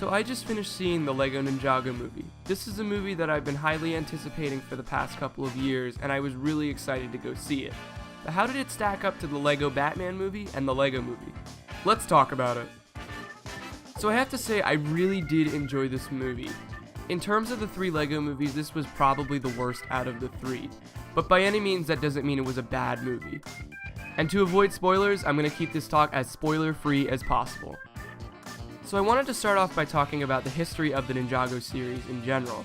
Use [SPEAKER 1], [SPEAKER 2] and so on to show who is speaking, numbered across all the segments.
[SPEAKER 1] So I just finished seeing the LEGO Ninjago Movie. This is a movie that I've been highly anticipating for the past couple of years, and I was really excited to go see it. But how did it stack up to the LEGO Batman movie and the LEGO Movie? Let's talk about it. So I have to say, I really did enjoy this movie. In terms of the three LEGO movies, this was probably the worst out of the three. But by any means, that doesn't mean it was a bad movie. And to avoid spoilers, I'm going to keep this talk as spoiler-free as possible. So I wanted to start off by talking about the history of the Ninjago series in general.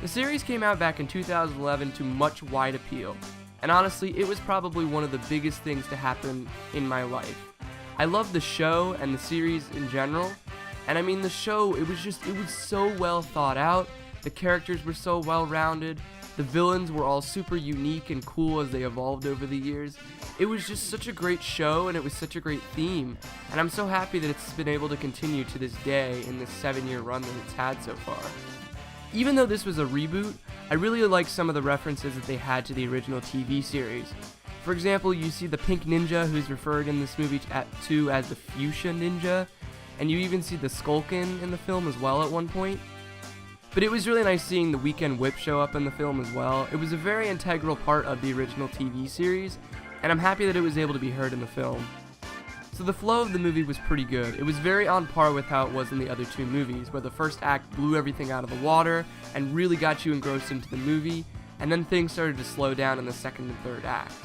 [SPEAKER 1] The series came out back in 2011 to much wide appeal, and honestly, it was probably one of the biggest things to happen in my life. I loved the show and the series in general, and I mean the show, it was so well thought out, the characters were so well rounded, the villains were all super unique and cool as they evolved over the years. It was just such a great show and it was such a great theme, and I'm so happy that it's been able to continue to this day in this 7-year run that it's had so far. Even though this was a reboot, I really liked some of the references that they had to the original TV series. For example, you see the pink ninja who's referred in this movie to as the fuchsia ninja, and you even see the Skulkin in the film as well at one point. But it was really nice seeing the Weekend Whip show up in the film as well. It was a very integral part of the original TV series, and I'm happy that it was able to be heard in the film. So the flow of the movie was pretty good. It was very on par with how it was in the other two movies, where the first act blew everything out of the water and really got you engrossed into the movie, and then things started to slow down in the second and third acts.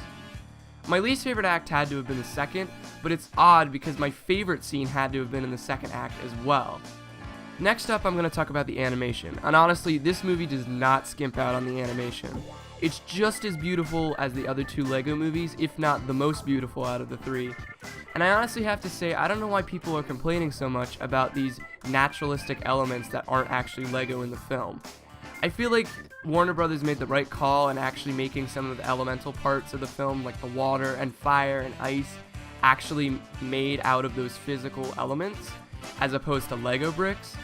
[SPEAKER 1] My least favorite act had to have been the second, but it's odd because my favorite scene had to have been in the second act as well. Next up, I'm going to talk about the animation, and honestly, this movie does not skimp out on the animation. It's just as beautiful as the other two LEGO movies, if not the most beautiful out of the three. And I honestly have to say, I don't know why people are complaining so much about these naturalistic elements that aren't actually LEGO in the film. I feel like Warner Brothers made the right call in actually making some of the elemental parts of the film, like the water and fire and ice, actually made out of those physical elements, as opposed to LEGO bricks.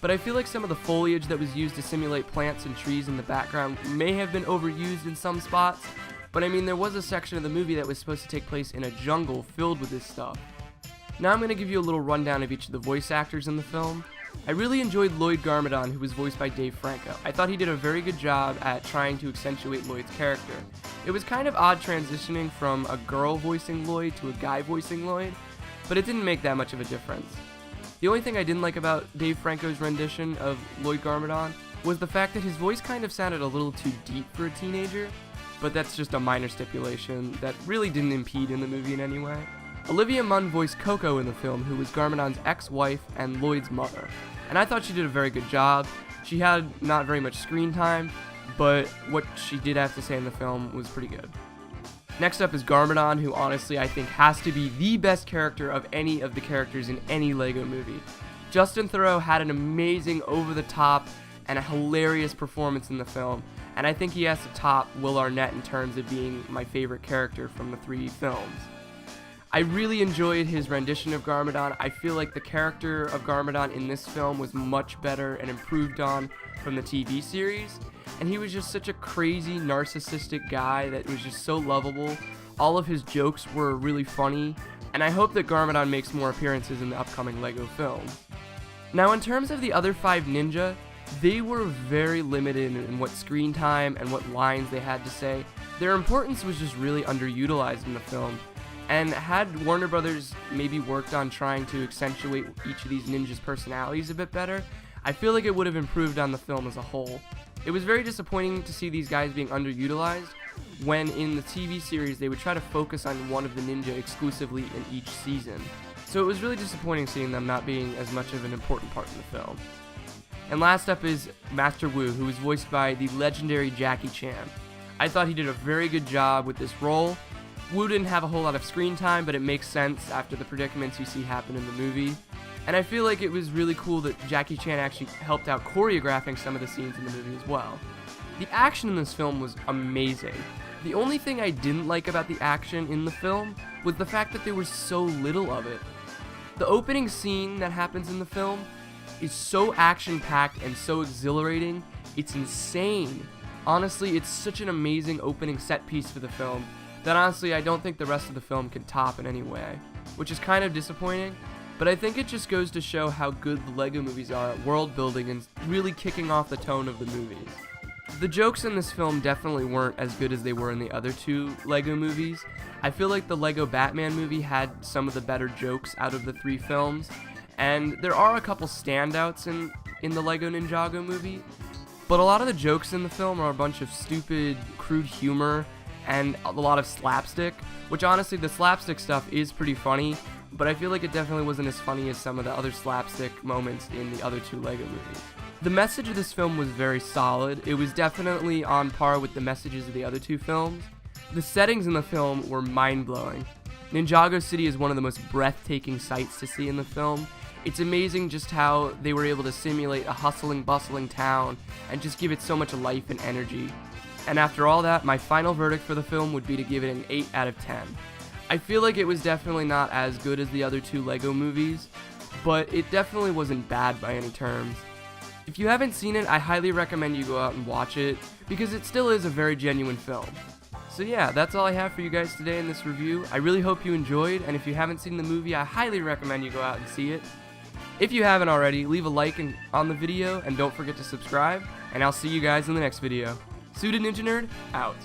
[SPEAKER 1] But I feel like some of the foliage that was used to simulate plants and trees in the background may have been overused in some spots, but I mean there was a section of the movie that was supposed to take place in a jungle filled with this stuff. Now I'm going to give you a little rundown of each of the voice actors in the film. I really enjoyed Lloyd Garmadon, who was voiced by Dave Franco. I thought he did a very good job at trying to accentuate Lloyd's character. It was kind of odd transitioning from a girl voicing Lloyd to a guy voicing Lloyd, but it didn't make that much of a difference. The only thing I didn't like about Dave Franco's rendition of Lloyd Garmadon was the fact that his voice kind of sounded a little too deep for a teenager, but that's just a minor stipulation that really didn't impede in the movie in any way. Olivia Munn voiced Coco in the film, who was Garmadon's ex-wife and Lloyd's mother, and I thought she did a very good job. She had not very much screen time, but what she did have to say in the film was pretty good. Next up is Garmadon, who honestly I think has to be the best character of any of the characters in any LEGO movie. Justin Theroux had an amazing, over-the-top, and a hilarious performance in the film, and I think he has to top Will Arnett in terms of being my favorite character from the three films. I really enjoyed his rendition of Garmadon. I feel like the character of Garmadon in this film was much better and improved on from the TV series, and he was just such a crazy, narcissistic guy that was just so lovable. All of his jokes were really funny, and I hope that Garmadon makes more appearances in the upcoming LEGO film. Now, in terms of the other 5 ninja, they were very limited in what screen time and what lines they had to say. Their importance was just really underutilized in the film, and had Warner Brothers maybe worked on trying to accentuate each of these ninjas' personalities a bit better, I feel like it would have improved on the film as a whole. It was very disappointing to see these guys being underutilized when in the TV series they would try to focus on one of the ninja exclusively in each season. So it was really disappointing seeing them not being as much of an important part in the film. And last up is Master Wu, who was voiced by the legendary Jackie Chan. I thought he did a very good job with this role. Wu didn't have a whole lot of screen time, but it makes sense after the predicaments you see happen in the movie. And I feel like it was really cool that Jackie Chan actually helped out choreographing some of the scenes in the movie as well. The action in this film was amazing. The only thing I didn't like about the action in the film was the fact that there was so little of it. The opening scene that happens in the film is so action-packed and so exhilarating, it's insane. Honestly, it's such an amazing opening set piece for the film that honestly I don't think the rest of the film can top in any way, which is kind of disappointing. but I think it just goes to show how good the LEGO movies are at world building and really kicking off the tone of the movies. The jokes in this film definitely weren't as good as they were in the other two LEGO movies. I feel like the LEGO Batman movie had some of the better jokes out of the three films, and there are a couple standouts in the LEGO Ninjago movie, but a lot of the jokes in the film are a bunch of stupid, crude humor and a lot of slapstick, which honestly, the slapstick stuff is pretty funny, but I feel like it definitely wasn't as funny as some of the other slapstick moments in the other two LEGO movies. The message of this film was very solid. It was definitely on par with the messages of the other two films. The settings in the film were mind-blowing. Ninjago City is one of the most breathtaking sights to see in the film. It's amazing just how they were able to simulate a hustling, bustling town and just give it so much life and energy. And after all that, my final verdict for the film would be to give it an 8 out of 10. I feel like it was definitely not as good as the other two LEGO movies, but it definitely wasn't bad by any terms. If you haven't seen it, I highly recommend you go out and watch it, because it still is a very genuine film. So yeah, that's all I have for you guys today in this review. I really hope you enjoyed, and if you haven't seen the movie, I highly recommend you go out and see it. If you haven't already, leave a like on the video, and don't forget to subscribe, and I'll see you guys in the next video. SuitedNinjaNerd, out.